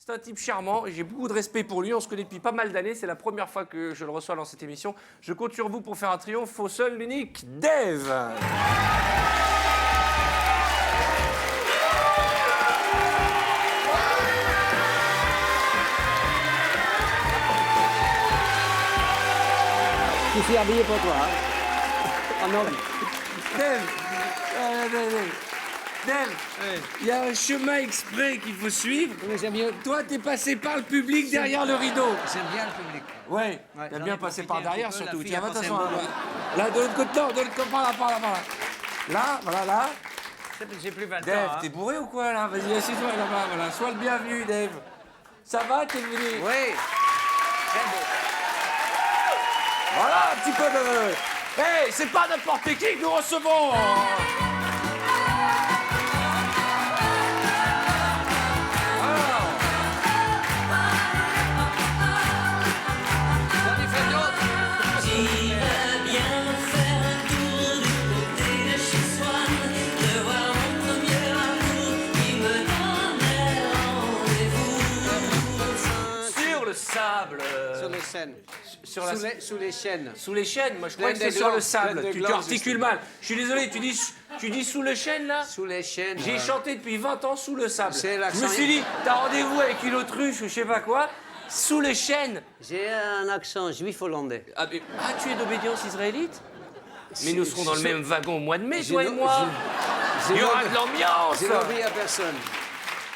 C'est un type charmant, j'ai beaucoup de respect pour lui, on se connaît depuis pas mal d'années, c'est la première fois que je le reçois dans cette émission. Je compte sur vous pour faire un triomphe au seul, l'unique, Dave. Je suis habillé pour toi. Hein. En homme. Dave, il y a un chemin exprès qu'il faut suivre. Mais j'aime mieux. Toi, t'es passé par le public derrière le rideau. J'aime bien le public. Ouais, Ouais, t'as j'en bien ai passé profité par un derrière petit peu, surtout. la fille Tiens, a passé attention. un bon Là, de l'autre côté, non, de l'autre côté, par là, par là, par là. Là, voilà, là. J'ai plus 20 ans. Dave, Hein. t'es bourré ou quoi, là? Vas-y, assieds-toi là-bas, voilà. Sois le bienvenu, Dave. Ça va, t'es venu? Oui. Très beau. Voilà, un petit peu de... Hey, c'est pas n'importe qui que nous recevons. J'en ai fait d'autres. J'irais bien faire un tour du côté de chez Swann, de voir mon premier amour qui me donnait rendez-vous. Sur le sable. Sur les chaînes. Sur la... Sous les chaînes. Sous les chaînes, moi je crois Plein que c'est de sur le glands, sable. plein de Tu glands, articules mal. Je suis désolé, tu dis sous les chênes là? Sous les chaînes. J'ai chanté depuis 20 ans sous le sable. C'est Je l'accent- me suis dit, t'as rendez-vous avec une autruche ou je sais pas quoi, sous les chênes. J'ai un accent juif hollandais. Ah, tu es d'obédience israélite? Mais nous serons dans le même wagon au mois de mai, toi et J'ai moi. Il y aura de J'ai l'ambiance. l'envie à personne.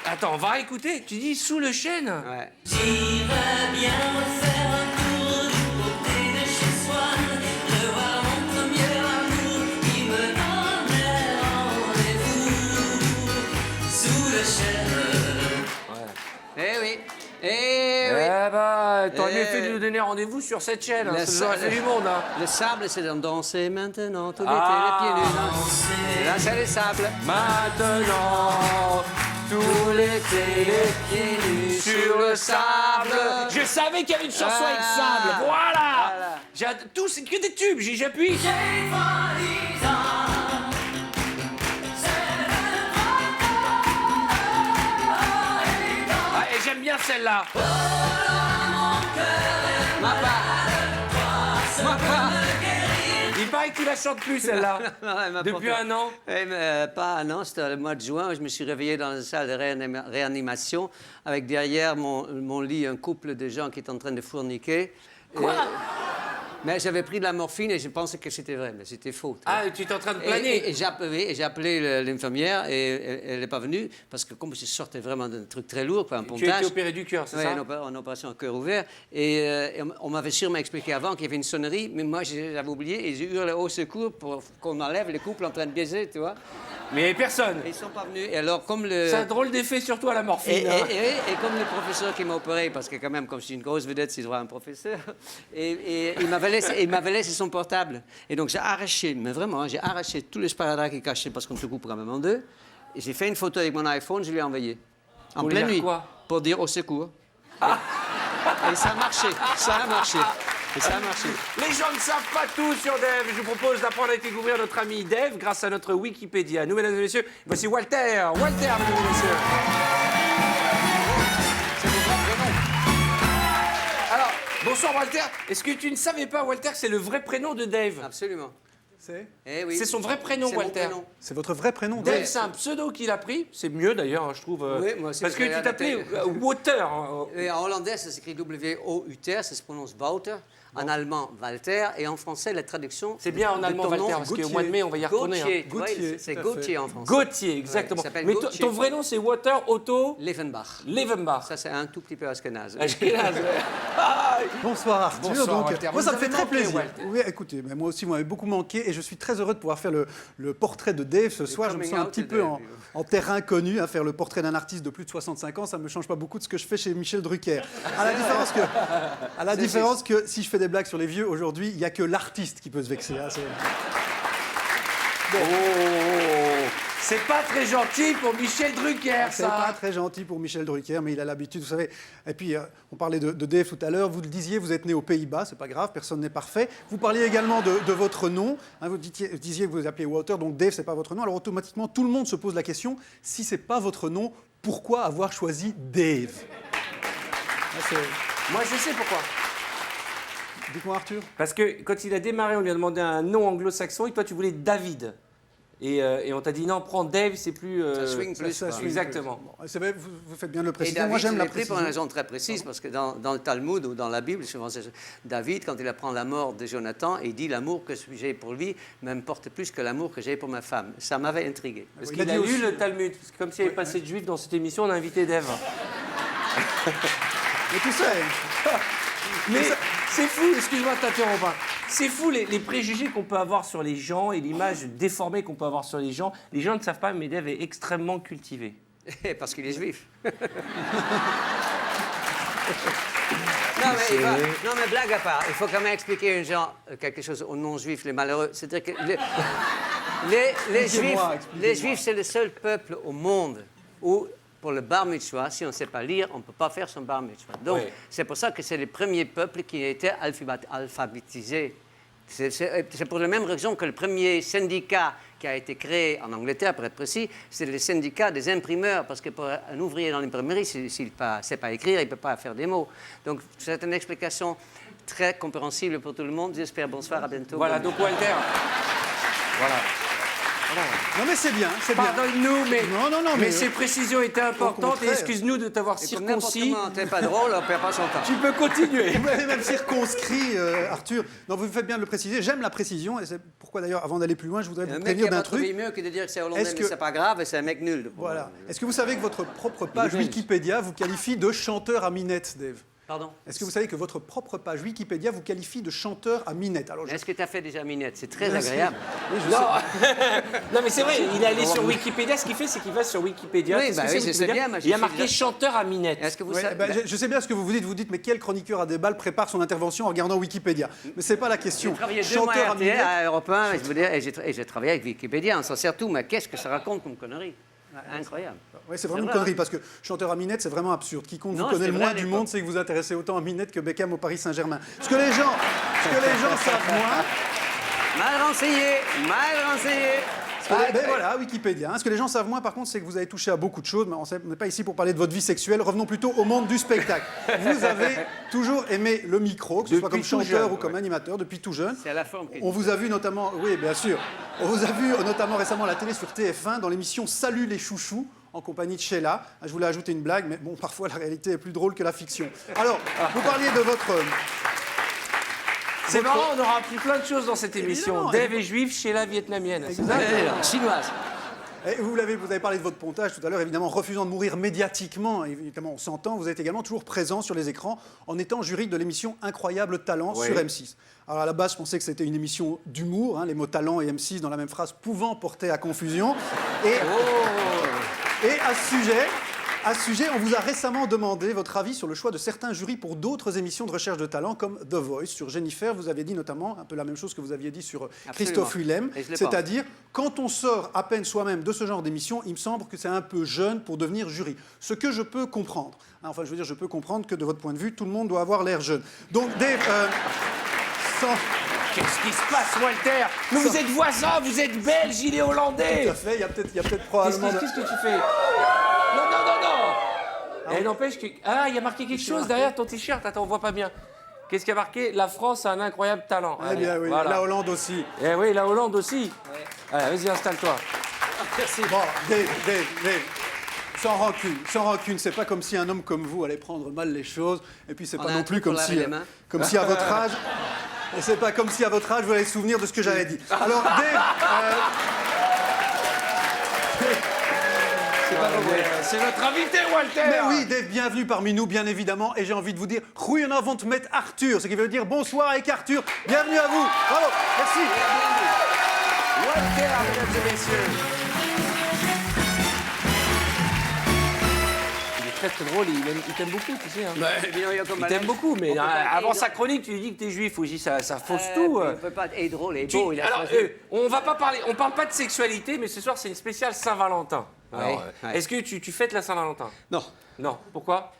Attends, on va écouter. Tu dis sous le chêne? Ouais. J'irais bien faire un tour du côté de chez Swann, de voir mon premier amour qui me donnait rendez-vous sous le chêne. Eh oui. Eh Eh oui. bah, t'aurais mieux Eh. fait de nous donner rendez-vous sur cette chaîne. Hein. La Ça nous aurait salle- fait du monde. Hein. Le sable, c'est dans danser maintenant, tout l'été, Ah. les pieds nus. hein. Et là, c'est les sables. Maintenant, tout l'été, les pieds nus sur le sable. Je savais qu'il y avait une chanson avec sable. Voilà. Tout, c'est que des tubes. J'appuie. Ah, et j'aime bien celle-là. Ma part. Ma part. Il paraît que tu la chantes plus, celle-là. Ouais, ma Depuis part. un an. Eh, mais, pas un an, c'était le mois de juin. Je me suis réveillé dans une salle de réanimation avec derrière mon lit un couple de gens qui étaient en train de fourniquer. Quoi? Mais j'avais pris de la morphine et je pensais que c'était vrai, mais c'était faux. tu vois. Ah, tu es en train de planer. Et j'ai appelé l'infirmière et elle n'est pas venue parce que comme je sortais vraiment d'un truc très lourd, quoi, un Tu as été pontage. opéré du cœur, c'est Oui, ça? en opération à cœur ouvert. Et on m'avait sûrement expliqué avant qu'il y avait une sonnerie, mais moi j'avais oublié et j'ai hurlé au secours pour qu'on enlève les couples en train de baiser, tu vois. Mais il y avait personne. Et ils sont pas venus. Et alors, comme le. C'est un drôle d'effet, surtout à la morphine. Et, hein. et comme le professeur qui m'a opéré, parce que quand même, comme je suis une grosse vedette, c'est droit un professeur, et il m'avait laissé son portable. Et donc j'ai arraché, mais vraiment, j'ai arraché tous les sparadraps qui cachaient, parce qu'on se coupe quand même en deux. Et j'ai fait une photo avec mon iPhone, je lui ai envoyé. En Pour pleine dire nuit. quoi? Pour dire au secours. Et ça a marché, ça a marché. Et ça a marché. Les gens ne savent pas tout sur Dave. Je vous propose d'apprendre à découvrir notre ami Dave grâce à notre Wikipédia. Nous, mesdames et messieurs, voici Walter. Walter, mesdames et messieurs. C'est mon vrai prénom. Alors, bonsoir Walter. Est-ce que tu ne savais pas, Walter, que c'est le vrai prénom de Dave? Absolument. C'est Eh oui. C'est son vrai prénom, C'est mon Walter. prénom. C'est votre vrai prénom, Dave, Dave. c'est un pseudo qu'il a pris. C'est mieux d'ailleurs, hein, je trouve. Oui, moi aussi, parce que je l'ai tu t'appelais adapté. Water. Hein. Et en hollandais, ça s'écrit W-O-U-T-R, ça se prononce Wouter. En allemand, Walter. Et en français, la traduction. C'est bien en de allemand, ton nom, Walter, parce qu'au mois de mai, on va y retourner. Gauthier. Hein. Tu vois, Gauthier, c'est tout à Gauthier fait. en français. Gauthier, exactement. il s'appelle Mais Gauthier. ton vrai nom, c'est Water Otto Levenbach. Levenbach. Ça, c'est un tout petit peu ashkenaz. Ashkenaz, ouais. Bonsoir Arthur. Bonsoir, Donc, Walter. moi, ça Vous me fait avez très manqué, plaisir. Walter. Oui, écoutez, mais moi aussi, vous m'avez beaucoup manqué et je suis très heureux de pouvoir faire le portrait de Dave ce soir. Je me coming sens un out petit de peu Dave. en terrain connu. Faire le portrait d'un artiste de plus de 65 ans, ça ne me change pas beaucoup de ce que je fais chez Michel À la différence que si je fais des blagues sur les vieux aujourd'hui, il n'y a que l'artiste qui peut se vexer. Hein, Oh, c'est pas très gentil pour Michel Drucker, c'est pas ça. très gentil pour Michel Drucker, mais il a l'habitude, vous savez. Et puis, on parlait de Dave tout à l'heure. Vous le disiez, vous êtes né aux Pays-Bas, c'est pas grave, personne n'est parfait. Vous parliez également de votre nom. Hein, vous disiez que vous vous appelez Walter, donc Dave, c'est pas votre nom. Alors automatiquement, tout le monde se pose la question, si c'est pas votre nom, pourquoi avoir choisi Dave? Moi, je sais pourquoi. Dites-moi, Arthur. Parce que quand il a démarré, on lui a demandé un nom anglo-saxon et toi, tu voulais David. Et on t'a dit non, prends Dave, c'est plus. Ça swing plus. Ça quoi. swing Exactement. Bon, c'est vrai, vous faites bien de le Et préciser. David, Moi, j'aime je la l'ai pris précision. pour une raison très précise, parce que dans le Talmud ou dans la Bible, souvent, David, quand il apprend la mort de Jonathan, il dit l'amour que j'ai pour lui m'importe plus que l'amour que j'ai pour ma femme. Ça m'avait intrigué. Parce Il qu'il a a dit lu aussi- le Talmud. Parce que comme s'il n'y avait pas assez de juifs dans cette émission, on a invité Dave. Mais tu sais, Mais c'est fou, excuse-moi de t'interrompre. Hein. C'est fou les préjugés qu'on peut avoir sur les gens et l'image déformée qu'on peut avoir sur les gens. Les gens ne savent pas, mais Dave est extrêmement cultivé. Parce qu'il est juif. Non, mais blague à part, il faut quand même expliquer aux gens quelque chose aux non-juifs, les malheureux. C'est-à-dire que les Expliquez-moi. Juifs, c'est le seul peuple au monde où, pour le bar mitzvah, si on ne sait pas lire, on ne peut pas faire son bar mitzvah. Donc, Oui. c'est pour ça que c'est le premier peuple qui a été alphabétisé. C'est pour la même raison que le premier syndicat qui a été créé en Angleterre, pour être précis, c'est le syndicat des imprimeurs, parce que pour un ouvrier dans l'imprimerie, s'il ne sait pas écrire, il ne peut pas faire des mots. Donc, c'est une explication très compréhensible pour tout le monde. J'espère. Bonsoir, à bientôt. Voilà, Bonne- donc Walter. Voilà. non mais c'est bien, c'est bien. Pardonne-nous, mais, Non, mais- ces précisions étaient importantes et contraire. excuse-nous de t'avoir Et comme n'importe circoncis. comment, t'es pas drôle, on perd pas son temps. Tu peux continuer. Vous m'avez même circonscrit, Arthur. Non, vous faites bien de le préciser. J'aime la précision, et c'est pourquoi d'ailleurs, avant d'aller plus loin, je voudrais Un vous mec qui prévenir a d'un pas trouvé truc. mieux que de dire que c'est hollandais, Est-ce mais que- c'est pas grave, et c'est un mec nul. Voilà. Est-ce que vous savez que votre propre page belge. Wikipédia vous qualifie de chanteur à minette, Dave? Pardon. Est-ce que vous savez que votre propre page Wikipédia vous qualifie de chanteur à minette? Alors, Est-ce que tu as fait déjà Minette? C'est très Bien sûr. agréable. Oui, je sais. Non, mais c'est vrai, il est allé sur Wikipédia. Ce qu'il fait, c'est qu'il va sur Wikipédia. Oui, Tu sais ce bah que oui, c'est, je sais Wikipédia bien, mais Il y a j'ai marqué fait déjà- chanteur à minette. Est-ce que vous Ouais, savez... ben, je sais bien ce que vous vous dites. Vous dites, mais quel chroniqueur à des balles prépare son intervention en regardant Wikipédia? Mais c'est pas la question. J'ai travaillé 2 mois à Chanteur à RTL, minette. à Europe 1, je veux dire, et j'ai travaillé avec Wikipédia, on s'en sert tout, mais qu'est-ce que ça raconte comme connerie? Incroyable. Ouais, c'est vraiment C'est une vrai, connerie parce que chanteur à minette, c'est vraiment absurde. Quiconque Non, vous connaît c'est le vrai moins à du l'époque. monde, c'est que vous intéressez autant à Minette que Beckham au Paris Saint-Germain. Ce que les gens savent moins. Mal renseigné, mal renseigné. Ben voilà, Wikipédia. Hein. Ce que les gens savent moins, par contre, c'est que vous avez touché à beaucoup de choses, mais on n'est pas ici pour parler de votre vie sexuelle. Revenons plutôt au monde du spectacle. Vous avez toujours aimé le micro, que ce soit Depuis comme tout chanteur jeune, ou comme ouais. animateur, depuis tout jeune. C'est à la forme que On vous a vu notamment, oui, bien sûr. On vous a vu notamment récemment à la télé sur TF1 dans l'émission Salut les chouchous en compagnie de Sheila. Je voulais ajouter une blague, mais bon, parfois la réalité est plus drôle que la fiction. Alors, vous parliez de votre. C'est marrant, on aura appris plein de choses dans cette émission. Évidemment. Dave est juif, Sheila vietnamienne. C'est ça chinoise. Et vous avez parlé de votre pontage tout à l'heure, évidemment, refusant de mourir médiatiquement, évidemment, on s'entend, vous êtes également toujours présent sur les écrans en étant jury de l'émission Incroyable Talent Oui. sur M6. Alors à la base, je pensais que c'était une émission d'humour, hein, les mots talent et M6 dans la même phrase pouvant porter à confusion. Et à ce sujet, on vous a récemment demandé votre avis sur le choix de certains jurys pour d'autres émissions de recherche de talent comme The Voice. Sur Jennifer, vous avez dit notamment un peu la même chose que vous aviez dit sur Christophe Willem, Et je l'ai c'est-à-dire quand on sort à peine soi-même de ce genre d'émission, il me semble que c'est un peu jeune pour devenir jury. Ce que je peux comprendre. Hein, enfin, je veux dire, je peux comprendre que de votre point de vue, tout le monde doit avoir l'air jeune. Donc, Dave, sans... Qu'est-ce qui se passe, Walter? Mais vous êtes voisins, vous êtes belge, il est hollandais. Tout à fait, il y a peut-être Qu'est-ce probablement... qu'est-ce que tu fais? Non, non, non, non. Et n'empêche que... Ah, il y a marqué quelque chose derrière ton t-shirt. Attends, on voit pas bien. Qu'est-ce qu'il y a marqué? La France a un incroyable talent. Eh bien oui, voilà. la Hollande aussi. Eh oui, la Hollande aussi. Allez, vas-y, installe-toi. Bon, Dave, sans rancune, c'est pas comme si un homme comme vous allait prendre mal les choses, et puis c'est On pas a non un plus truc pour comme laver si, les mains. comme si à votre âge, et c'est pas comme si à votre âge vous allez se souvenir de ce que j'avais dit. Alors Dave, C'est notre invité, Walter. mais oui, Dave, bienvenue parmi nous, bien évidemment, et j'ai envie de vous dire, goedenavond met Arthur, ce qui veut dire bonsoir avec Arthur. Bienvenue à vous. Bravo, merci. Walter, mesdames et messieurs. Il est très très drôle, il t'aime beaucoup, tu sais. Hein. Il t'aime beaucoup, mais avant sa chronique, tu lui dis que t'es juif. Faut dire ça fausse tout. Il peut pas être drôle et beau. Il a Alors, choisi. on parle pas de sexualité, mais ce soir c'est une spéciale Saint-Valentin. Alors, ouais. Est-ce que tu fêtes la Saint-Valentin? Non. Non. Pourquoi?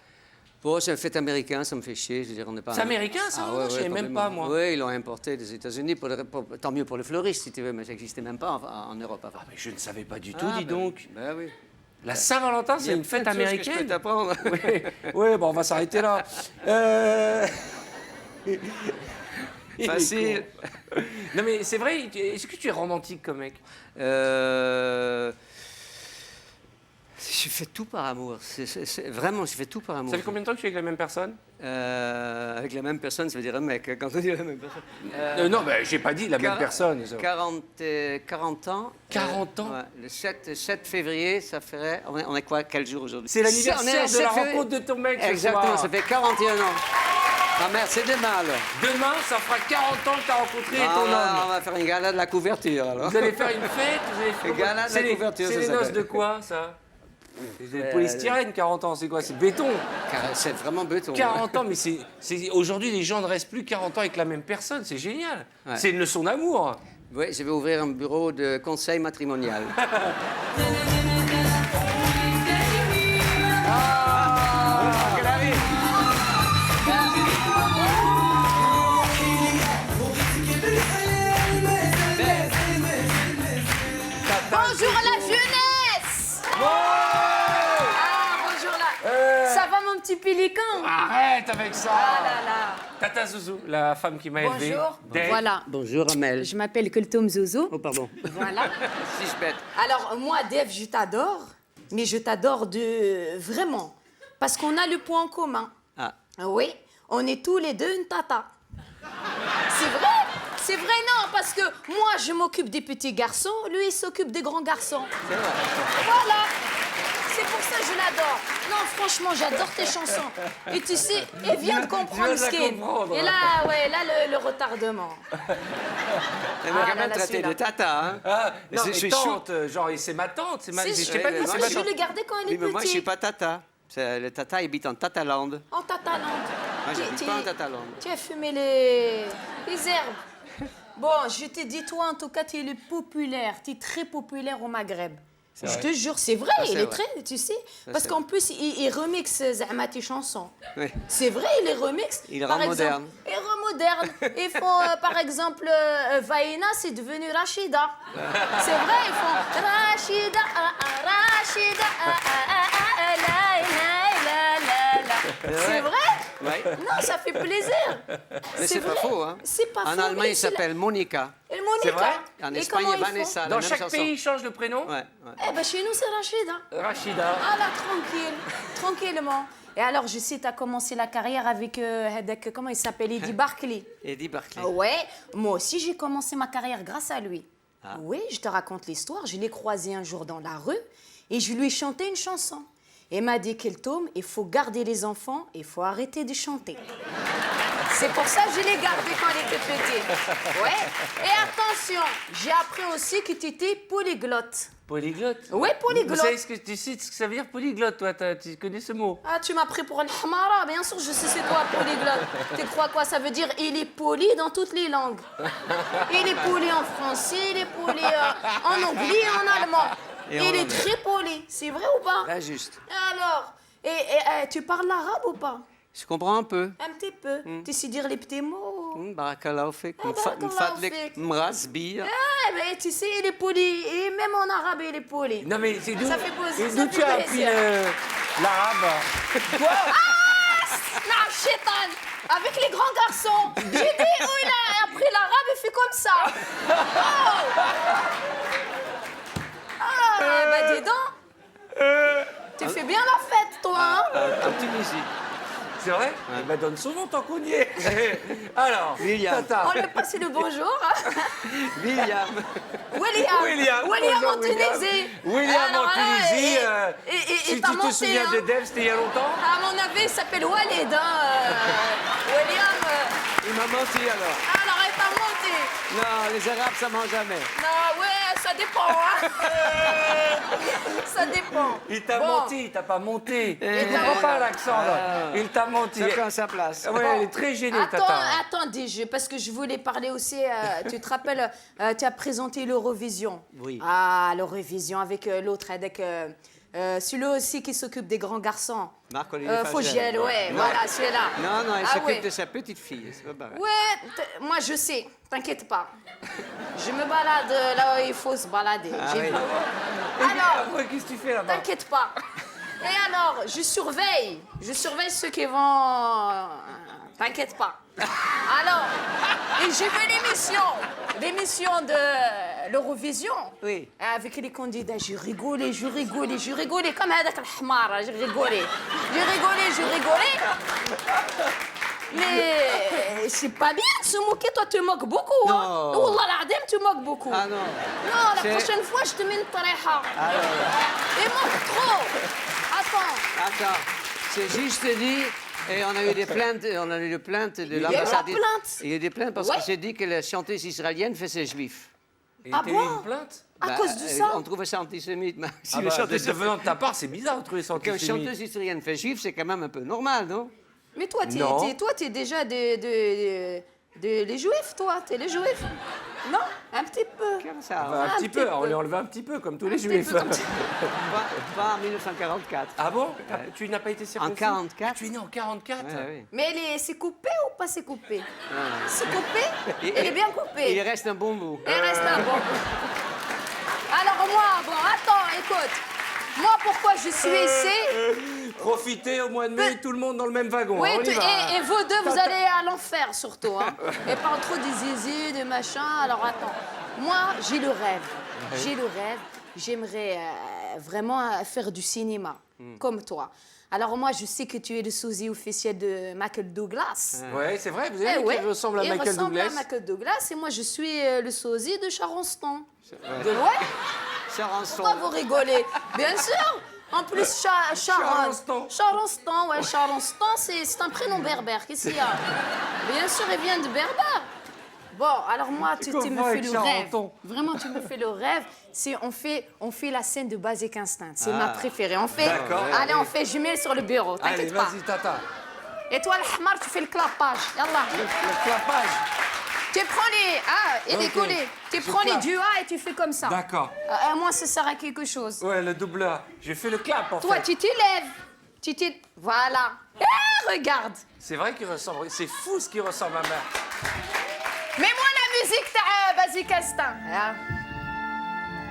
Bon, c'est un fait américain, ça me fait chier. Je veux dire, on n'est pas. C'est américain, ça? ouais, Je savais même pas, moi. Oui, ils l'ont importé des États-Unis. Tant mieux pour les fleuristes, si tu veux, mais ça n'existait même pas en Europe avant. Ah, mais je ne savais pas du tout, dis ben donc. Ben oui. La Saint-Valentin, Il y c'est a une fête plein de choses que je peux américaine. t'apprendre. Oui, bon, on va s'arrêter là. Il est Facile. con. Non, mais c'est vrai, est-ce que tu es romantique comme mec? Je fais tout par amour. Vraiment, je fais tout par amour. Ça fait combien de temps que tu es avec la même personne? Avec la même personne, ça veut dire un mec. Quand on dit la même personne. Non, mais j'ai pas dit la même personne. ça. 40 ans. 40 ans? Ouais, le 7 février, ça ferait... On est quoi? Quel jour aujourd'hui? C'est l'anniversaire On est le de 7 la février. rencontre de ton mec ce Exactement, soir. ça fait 41 ans. Ah merde, c'est demain alors. Demain, ça fera 40 ans que tu as rencontré Ah, ton on homme. va faire une gala de la couverture alors. Vous allez faire une fête, vous allez faire... Le gala de la C'est les- couverture, C'est ça les noces s'appelle. de quoi, ça? C'est de polystyrène, 40 ans, c'est quoi? C'est béton. Car c'est vraiment béton. 40 ans, mais aujourd'hui, les gens ne restent plus 40 ans avec la même personne, c'est génial. Ouais. C'est une leçon d'amour. Oui, je vais ouvrir un bureau de conseil matrimonial. Bonjour la jeunesse. Ah, bonjour là. Ça va mon petit pélican? Arrête avec ça. Ah là là. Tata Zouzou, la femme qui m'a élevé. Bonjour. Dave. Voilà. Bonjour Amel. Je m'appelle Kultoum Zouzou. Oh pardon. Voilà. Si je bête. Alors moi Dave, je t'adore, mais je t'adore vraiment parce qu'on a le point en commun. Ah. Oui, on est tous les deux une tata. C'est vrai? C'est vrai, non, parce que moi, je m'occupe des petits garçons, lui, il s'occupe des grands garçons. C'est vrai. Voilà. C'est pour ça que je l'adore. Non, franchement, j'adore tes chansons. Et tu sais, il vient de comprendre de la ce qu'est. comprendre. Et là, ouais, là, le retardement. Elle m'a Ah, quand là, même là, traité celui-là. de tata, hein. Ah, non, Je mais suis tante, genre, c'est ma tante. C'est ma... C'est Je t'ai pas dit, mais parce c'est moi, ma que je tante. l'ai gardé quand il Oui, est mais moi je petit. suis pas tata. Le tata habite en Tataland. En Tatalande. Moi j'habite pas en Tataland. Tu as fumé les herbes. Bon, je te dis, toi, en tout cas, tu es le populaire. Tu es très populaire au Maghreb. Je te jure, c'est vrai, Ça, il c'est est vrai. très, tu sais. Parce c'est qu'en plus, il remixe Zahma tes chansons. Oui. C'est vrai, il les remixe. Il Par rend exemple, moderne. Il rend moderne. Ils font, par exemple, Vaina, c'est devenu Rachida. C'est vrai, ils font Rachida, Rachida, la, la, la, la. C'est vrai? Ouais. Non, ça fait plaisir. Mais c'est pas vrai. faux, hein. C'est pas faux. En allemand, mais il c'est la- s'appelle Monica. Et le Monica. C'est vrai? En Et Espagne, comment il y a ils font Vanessa. la Dans même chaque chanson. pays, ils changent le prénom. Ouais, ouais. Eh ben, chez nous, c'est Rachida. Rachida. Ah là, tranquille, tranquillement. Et alors, je sais, tu as commencé la carrière avec, comment il s'appelle, Eddie Barclay. Eddie Barclay. Ouais, moi aussi, j'ai commencé ma carrière grâce à lui. Ah. Oui, je te raconte l'histoire. Je l'ai croisé un jour dans la rue et je lui ai chanté une chanson. Et il m'a dit, Kultoum, il faut garder les enfants et il faut arrêter de chanter. C'est pour ça que je l'ai gardé quand il était petit. Ouais. Et attention, j'ai appris aussi que tu étais polyglotte. Polyglotte. Ouais, polyglotte. Vous savez tu sais ce que ça veut dire polyglotte, toi? Tu connais ce mot? Ah, tu m'as pris pour le hamara, bien sûr, je sais c'est quoi polyglotte. Tu crois quoi? Ça veut dire il est poli dans toutes les langues. Il est poli en français, il est poli en anglais et en allemand. Et en il est anglais. très poli, c'est vrai ou pas? Là, juste. Alors, tu parles l'arabe ou pas? Je comprends un peu. Un petit peu. Tu sais dire les petits mots? Barakallahu fik. barakallahu Mfadlik. fik. Mrazbi. Ah, mais tu sais, il est poli. Et même en arabe, il est poli. Non, mais c'est d'où? Ça fait plaisir, Et ça d'où fait tu as appris plaisir. l'arabe? Non, chétan! Avec les grands garçons. J'ai dit, oh, il a appris l'arabe, il fait comme ça. Oh! Ah, bah dis donc. Tu fais bien la fête, toi, hein? En Tunisie. C'est vrai? Eh ben, donne son nom tant qu'on y est. Alors, William. Tata. On lui a passé le bonjour. Hein? William. William Bonjour, en Tunisie. William Alors en là, Tunisie. et Si t'as tu te monté, souviens hein. de Debs, c'était il y a longtemps? À mon avis, il s'appelle Walid. Hein? William. Il m'a menti alors. Alors, il t'a monté. Non, les Arabes, ça ment jamais. Non, ouais, ça dépend. Hein? Ça dépend. Il t'a Bon. menti, il t'a pas monté. Eh, Tu comprends voilà. pas l'accent, là. Ah. Il t'a menti. Ça prend sa place. Ouais, elle est très gênée, Attends, Tata. attendez, parce que je voulais parler aussi, tu te rappelles, tu as présenté l'Eurovision. Oui. Ah, l'Eurovision avec l'autre, avec celui-là aussi qui s'occupe des grands garçons. Marc-Olivier Fogiel, ouais, Non. voilà, celui-là. Non, non, il Ah, s'occupe ouais. de sa petite fille. C'est pas pareil. Ouais, moi je sais, t'inquiète pas. Je me balade là où il faut se balader. Ah J'ai oui. vu. Alors, Après, qu'est-ce que tu fais là-bas? t'inquiète pas. Et alors, je surveille ceux qui vont... T'inquiète pas. Alors, et j'ai vu l'émission de l'Eurovision. Oui. Avec les candidats, j'ai rigolé, comme هذاك الحمار, j'ai rigolé. Mais c'est pas bien de se moquer, toi tu moques beaucoup. Hein. Non. Wallah l'adem, tu moques beaucoup. Ah non. Non, la C'est- prochaine fois, je te mets une tariha. Ah, non, non. Et moque trop. Attends. Attends, c'est juste dit, et on a eu des plaintes, de eu l'ambassadrice. la plainte. Il y a eu des plaintes parce Ouais. que c'est dit que la chanteuse israélienne fait ses juifs. Et Ah t'as eu bon? une plainte? À cause de ça. On trouvait ça antisémite. Mais si Ah le bah, chanteuse, venant de ta part, c'est bizarre de trouver ça qu'une antisémite. chanteuse israélienne fait juif, c'est quand même un peu normal, non? Mais toi, Non. t'es déjà les juifs, toi. T'es les juifs. Non? Un petit peu. Comme ça, Enfin, un petit peu, on peu. lui a enlevé un petit peu, comme tous les petit juifs. peu, comme tu- pas en 1944. Ah bon? Tu n'as pas été circoncis? En 44? Ah, tu es né en 44? Ouais, oui. Mais c'est coupé ou pas c'est coupé? C'est coupé? Et- Elle est bien Il coupée. reste un bon bout. Il reste un bon. Alors moi, attends, écoute. Moi, pourquoi je suis ici? Profitez au mois de mai, tout le monde dans le même wagon. Oui, hein, on y va. et vous deux, vous allez à l'enfer surtout. Hein. Et pas trop des zizi, des machins. Alors attends. Moi, j'ai le rêve. J'aimerais vraiment faire du cinéma, comme toi. Alors moi, je sais que tu es le sosie officiel de Michael Douglas. Ouais, c'est vrai, vous Eh avez vu ouais, qu'il ressemble à il Michael ressemble Douglas. à Michael Douglas et moi je suis le sosie de Sharon Stone. De- Ouais, Charançon. pourquoi vous rigolez? Bien sûr. En plus, Sharon Stone. Sharon Stone, ouais, Sharon Stone, c'est un prénom berbère. Qu'est-ce qu'il y a? Bien sûr, il vient de Berbère. Bon, alors moi, tu me Comment fais avec le Sharon rêve. Stone? Vraiment, tu me fais le rêve. On fait la scène de Basic Instinct. C'est Ah. ma préférée. On fait. D'accord. Allez, on fait jumelle sur le bureau. Allez, T'inquiète pas. vas-y, Tata. Et toi, le hamar, tu fais le clapage. Yallah. Le clapage. Tu prends les. Ah, il est Ok. collé. Tu Je prends les clappe. du A et tu fais comme ça. D'accord. À moi, ça sert à quelque chose. Ouais, le double A. J'ai fait le clap, en Toi, fait. tu t'élèves. Voilà. Eh, regarde. C'est vrai qu'il ressemble. C'est fou ce qu'il ressemble à mère. Mets-moi la musique, t'as Basic Instinct. Ah.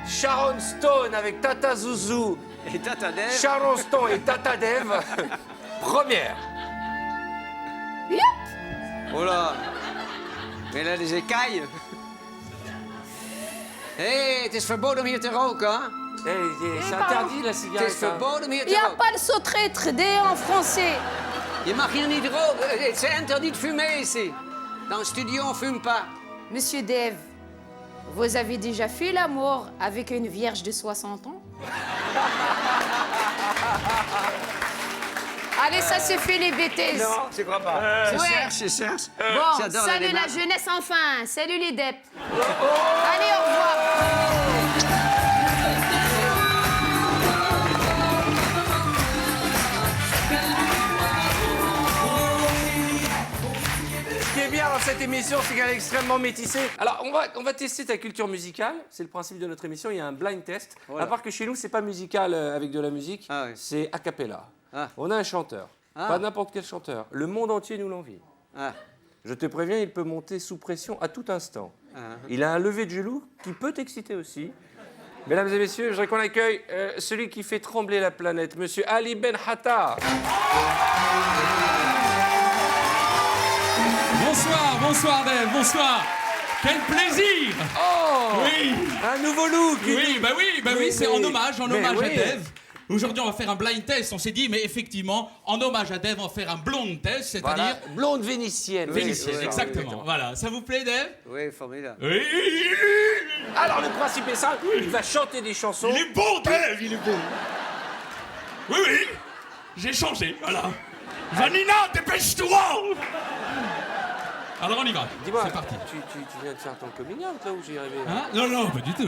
Sharon Stone avec Tata Zouzou. Et Tata Dev. Sharon Stone et Tata Dev. Première. Yup. Oh là. Mais là, des écailles. Hé, het is verboden om hier te roken, hein? C'est pardon. interdit la Het is cigarette. hein. verboden om hier Il te n'y a roken. pas le saut traître D en français. Je mag hier niet roken. C'est interdit de fumer ici. Dans le studio, on fume pas. Monsieur Dave, vous avez déjà fait l'amour avec une vierge de 60 ans? Allez, ça se fait les bêtises. Non, je crois pas. Ouais. Je cherche. Bon, J'adore la salut la démarche. jeunesse enfin. Salut les deps. Allez, au revoir. Ce qui est bien dans cette émission, c'est qu'elle est extrêmement métissée. Alors, on va tester ta culture musicale. C'est le principe de notre émission. Il y a un blind test. Voilà. À part que chez nous, c'est pas musical avec de la musique. Ah oui. C'est a cappella. Ah. On a un chanteur. Ah. Pas n'importe quel chanteur. Le monde entier nous l'envie. Ah. Je te préviens, il peut monter sous pression à tout instant. Ah. Il a un lever de genoux qui peut t'exciter aussi. Mesdames et messieurs, je voudrais qu'on accueille celui qui fait trembler la planète, Monsieur Ali Ben Hatta. Bonsoir Dave, bonsoir. Quel plaisir. Oh, Oui. un nouveau look. Oui, c'est en hommage à oui. Dave. Aujourd'hui, on va faire un blind test. On s'est dit, mais effectivement, en hommage à Dave, on va faire un blonde test, c'est-à-dire Voilà, blonde vénitienne. vénitienne. Oui, Exactement. Voilà, ça vous plaît, Dave? Oui, formidable. Oui. Alors, le principe est simple, il va chanter des chansons. Il est beau, Dave, il est beau. Oui, j'ai changé, voilà. Vanina, dépêche-toi. Alors on y va. Dis-moi, C'est parti. tu viens de faire ton coming out, là, où j'y arrivé là Hein? Non, pas du tout.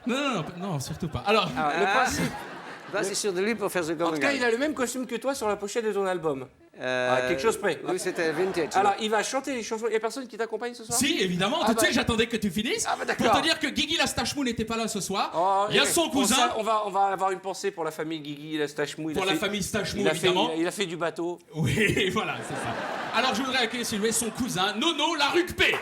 Non, surtout pas. Alors, Le principe, Là, c'est sûr de lui pour faire ce en tout coming cas, out. il a le même costume que toi sur la pochette de ton album. À quelque chose près. Oui, c'était vintage. Alors, il va chanter les chansons. Il n'y a personne qui t'accompagne ce soir? si, évidemment, Ah tout de bah- suite, j'attendais que tu finisses. Ah bah d'accord. Pour te dire que Guigui Lastachemou n'était pas là ce soir. Oh, Il y a et son pour cousin. ça, on va avoir une pensée pour la famille Guigui, la Stachemou. Pour la famille Stachemou, il a évidemment. Fait, il a fait du bateau. Oui, voilà, c'est ça. Alors, je voudrais accueillir s'il vous plaît son cousin, Nono la Rucpé.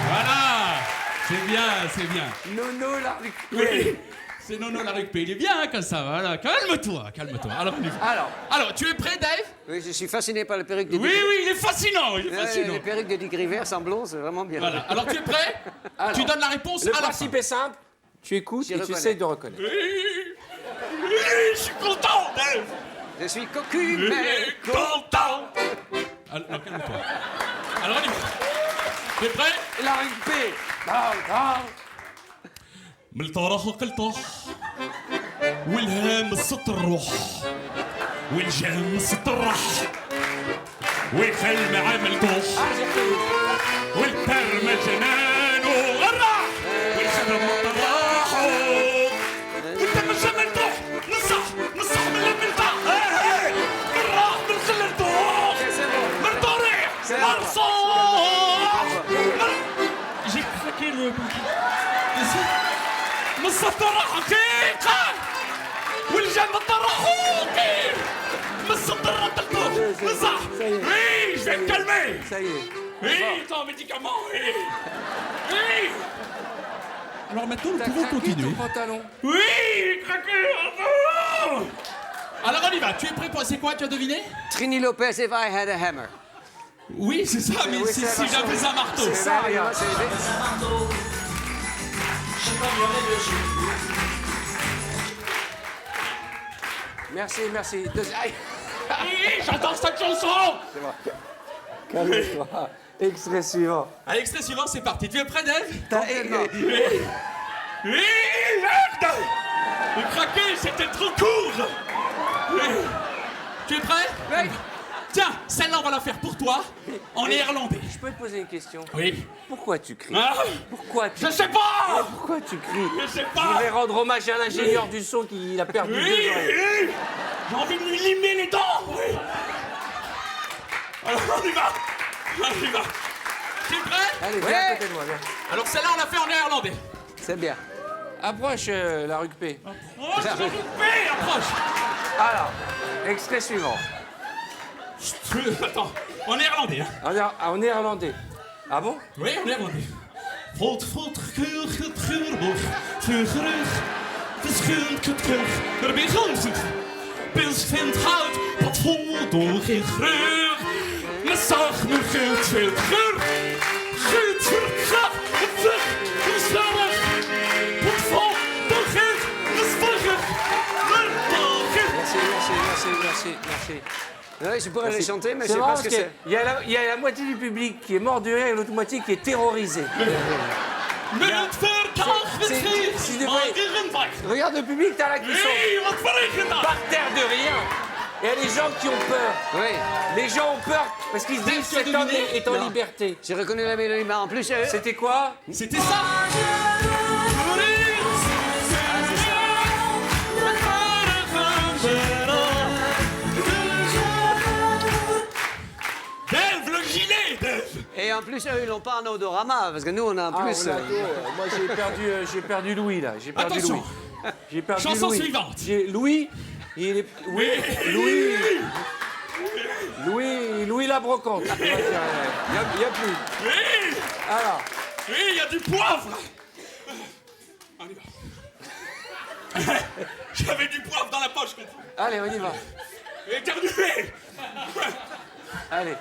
Voilà. C'est bien, c'est bien. Nono la rugby. Oui, c'est Nono la rugby. Il est bien hein, comme ça, voilà. Calme-toi, calme-toi. Alors, on y va. Alors, tu es prêt, Dave? Oui, je suis fasciné par les perruques de Oui, Dick. oui, il est fascinant, il est fascinant. Les perruques de Dick Rivers en blond, c'est vraiment bien. Voilà, alors tu es prêt? Tu donnes la réponse Le à la fin. principe est simple. Tu écoutes J'y et tu reconnais. essayes de reconnaître. Oui, je suis content, Dave. Je suis cocu, mais... Content. Alors, non, calme-toi. Alors, on y va. Tu es prêt? La rugby. من الطرح قلطح والهام السط الروح والجام السط الرح ويخل عامل كوح والترمى جنان وغرح والخدم الطراح وانت من جمال تروح نصح من الملطح بالراح من خل الطوح من طريح مرصوح جيك فاكر مصطفى حقيقة والجنة طرحوقي مصطفى الرطل صح oui je vais me calmer Ça y est. oui ton médicament oui oui alors maintenant nous pouvons continuer Ton pantalon. oui craqué alors on y va tu es prêt pour c'est quoi tu as deviné Trini Lopez, if I had a hammer. oui c'est ça mais oui, si c'est j'avais un marteau C'est ça, regarde. Merci, merci. Aïe. oui j'adore cette chanson Calme-toi. Extrait suivant. à l'extrait suivant c'est parti tu es prêt Dave Complètement. Oui, merde! Le craqué, c'était trop court! Oui. Tu es prêt? Oui. Tiens, celle-là, on va la faire pour toi, en néerlandais. Je peux te poser une question? Oui. Pourquoi tu cries? Ah, Pourquoi tu je sais pas! Pourquoi tu cries? Je sais Je voudrais pas! rendre hommage à l'ingénieur du son qui a perdu Oui, 2 oreilles. oui. J'ai envie de lui limer les dents! Oui. Alors, on y va! On y va! Tu es prêt? Allez, viens à côté de moi, viens. Alors, celle-là, on l'a fait en néerlandais. C'est bien. Approche la rugby. Oh, je vais couper, approche! Alors, extrait suivant. Attends, en néerlandais, hein? En néerlandais. Ah bon? Oui, en néerlandais. Volt, keur, geurboog, vuurgeruch, verschillend kutkeur, er ben ganzig. Pils vindt hout, wat vol door geen greur. Me zag me geld veel geur. Goed, vergat, het vlug, het slannig. Wat vol door geen, het spugger. Merci, merci, merci, merci, merci. Oui, je pourrais les chanter, mais je C'est sais marrant pas ce parce que qu'il c'est. y a la moitié du public qui est mort de rire et l'autre moitié qui est terrorisée. Met verkaag, het C'est- geeft, c'est de maar vrai. geen weg. Regarde le public, t'as là qui sont Hé, wat berekent dat? par terre de rien. Et il y a des gens qui ont peur. Oui, Les gens ont peur parce qu'ils se disent tu as cet homme deviné? est en Non. liberté. j'ai reconnu la mélodie, mais en plus... C'était quoi? C'était ça. Dave, le gilet, Dave. Et en plus, eux, ils l'ont pas en odorama, parce que nous, on a en plus... Moi j'ai perdu Louis là. J'ai perdu Attention. Louis. J'ai perdu Chanson Louis. suivante. Louis, il est. Oui, Louis la brocante. Il n'y a plus. Oui, Alors, oui, il y a du poivre. On y va. J'avais du poivre dans la poche. comprends? allez, on y va. Éternué. Allez.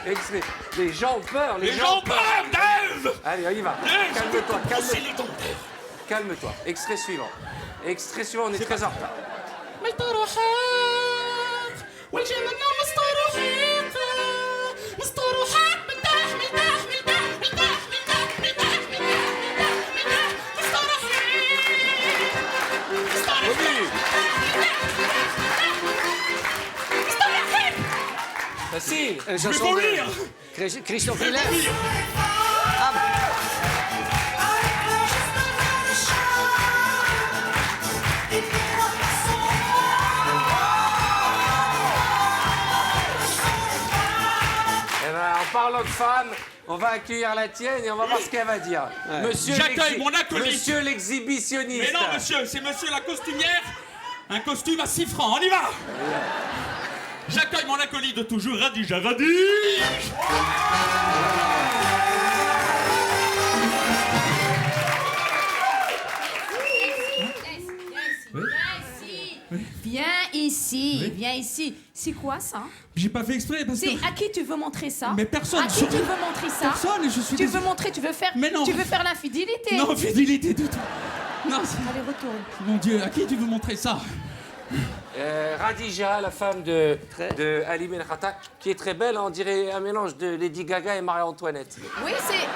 Extrait. Les gens ont peur. Les gens ont peur, Dave. Allez, on y va. Dave, Calme-toi, c'est calme-toi. les dents, Dave. Calme-toi. Extrait suivant. Extrait suivant, on est très en retard. مستروحات والجنة مستروحات مستروحات مرتاح مرتاح مرتاح مرتاح مرتاح مرتاح مرتاح مستروحات مستروحات Facile. Une Je vais chanson vomir. de Christophe Hiller. Eh ben, en parlant de femmes, on va accueillir la tienne et on va voir ce qu'elle va dire. Monsieur J'accueille mon acolyte. Monsieur l'exhibitionniste. Mais non, monsieur, c'est monsieur la costumière. Un costume à 6 francs, on y va. J'accueille mon acolyte de toujours, Radi Jaradi. Viens ici, viens ici. C'est quoi ça? J'ai pas fait exprès parce que... C'est à qui tu veux montrer ça? Mais personne. À qui tu veux montrer ça? Personne, je suis Tu veux désolé. montrer, tu veux faire... Mais non. Tu veux faire l'infidélité? Non, fidélité du tout. Non, Allez, retourne. mon Dieu, à qui tu veux montrer ça? Radija, la femme de Ali Ben Khattab, qui est très belle, on dirait un mélange de Lady Gaga et Marie-Antoinette. Oui, c'est...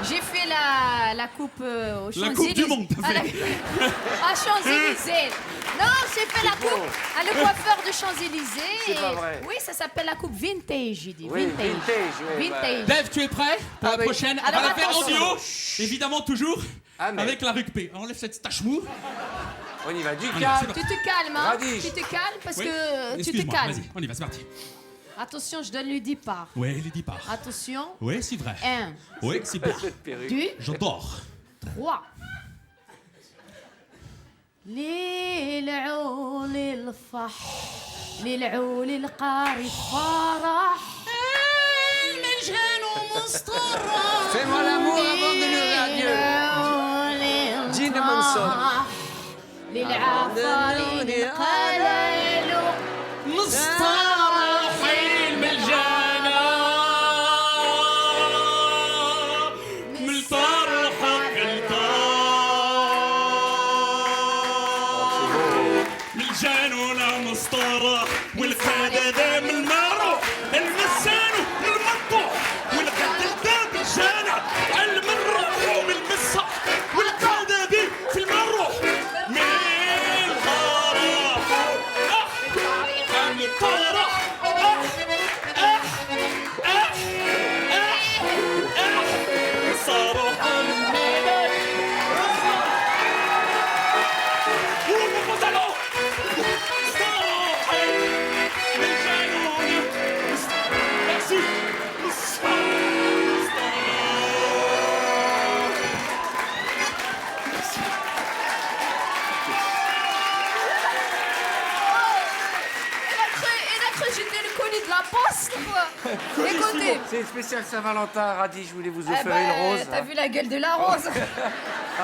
J'ai fait la coupe aux Champs-Élysées. La coupe du monde, t'as fait. À Champs-Élysées. Non, j'ai fait la coupe à le coiffeur de Champs-Élysées. C'est pas vrai. Oui, ça s'appelle la coupe vintage, j'ai dit. Oui, vintage, oui, Vintage. Dave, tu es prêt pour la oui. prochaine? On Alors, va la faire en attention. duo, évidemment toujours, Ah, mais- avec la rugby. Enlève cette tache mou. On y va, du c'est calme. parti. Tu te calmes, hein? Radish. Tu te calmes parce Oui. que tu te Excuse-moi, calmes. vas-y, on y va, c'est parti. Attention, je donne le départ. Ouais, les 10 parts. Attention. Ouais, c'est vrai. 1, Ouais, c'est bien. 2, J'adore. 3. للعول الفح للعول القاري فرح المجهل مصطرح Fais-moi l'amour avant de lui dire adieu. Gina Manson. للعفارين القليل مسترحين بالجنة من فرحك الطار الجنونة مسترح والقادة من المروح المسان والمطوح والقادة بالجنة علم الروح ومن المسح والقادة في المروح من الفرح من الفرح صاروح منك ومبطلو صاروحي بالجنون ميرسي Et d'après, j'étais le colis de la poste, quoi. Écoutez. C'est une spéciale Saint-Valentin, Radis, je voulais vous Eh offrir ben, une rose. T'as vu la gueule de la rose?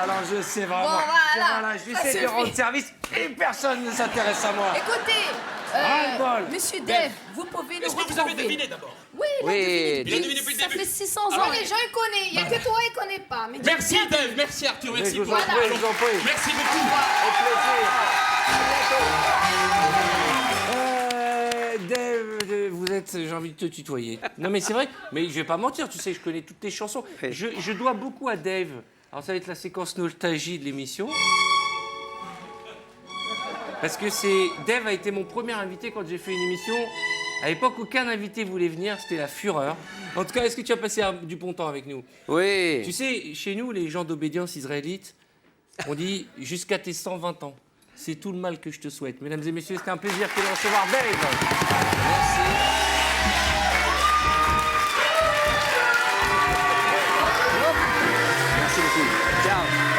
Alors je sais vraiment. Bon, voilà. J'essaie Ça de suffit. rendre service et personne ne s'intéresse à moi. Écoutez, Ras-le-bol. Monsieur Dave, vous pouvez nous Est-ce que retrouver. vous avez deviné d'abord? Oui, il a Oui, deviné. il a deviné depuis le Ça début. fait 600 ans. Alors, Les gens, ils connaissent. Il n'y a que toi, ils ne connaissent pas. Mais Merci bien- Dave, merci Arthur, merci je vous pour en la prie, je vous en prie. Merci beaucoup. Dave, vous êtes, j'ai envie de te tutoyer. Non mais c'est vrai, mais je vais pas mentir, tu sais, je connais toutes tes chansons. Je dois beaucoup à Dave. Alors ça va être la séquence nostalgie de l'émission. Parce que Dave a été mon premier invité quand j'ai fait une émission. À l'époque, aucun invité voulait venir, c'était la fureur. En tout cas, est-ce que tu as passé du bon temps avec nous? Oui. Tu sais, chez nous, les gens d'obédience israélite, on dit jusqu'à tes 120 ans. C'est tout le mal que je te souhaite. Mesdames et messieurs, c'était un plaisir de recevoir Dave. Merci beaucoup. Ciao.